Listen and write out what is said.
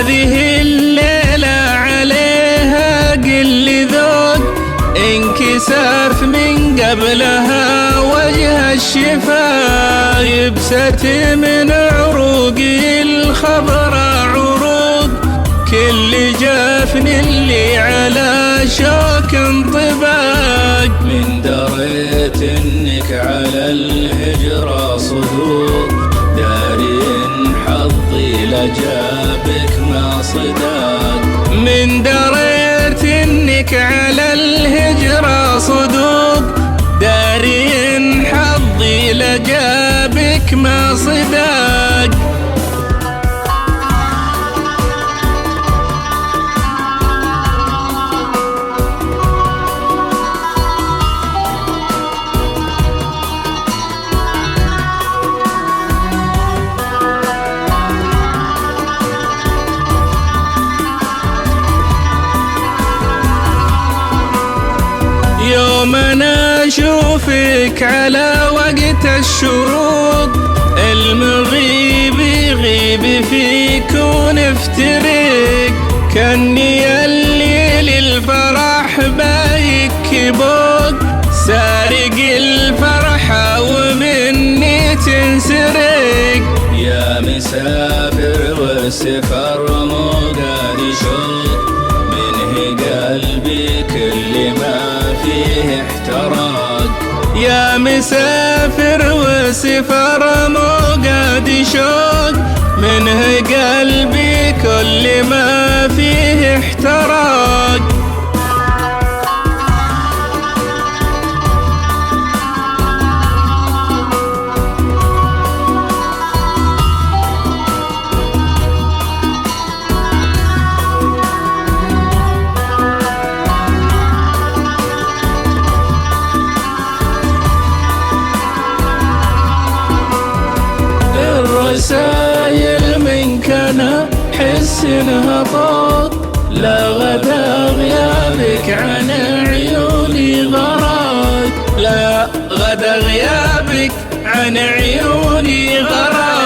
هذه الليلة عليها قل ذوق، انكسرت من قبلها وجه الشفا، يبست من عروقي الخضراء عروق، كل جفن اللي على شوك انطباق. من دريت انك على الهجرة صدوق، داري ان حظي لجابك ما صداق. من دريت انك على الهجرة صدوق، داري ان حظي لجابك ما صداق. يوم انا اشوفك على وقت الشروق، المغيب يغيب فيك ونفترق، كاني الليل الفرح بايك بوق، سارق الفرحة ومني تنسرق. يا مسافر والسفر مو قادي شوق، منه قلبي كل ما فيه احتراق. يا مسافر وسفر مو قادي شوق، منه قلبي كل ما فيه احتراق. الرسايل منك انا حس انها طاق، لا غدا غيابك عن عيوني غراق، لا غدا غيابك عن عيوني غراق.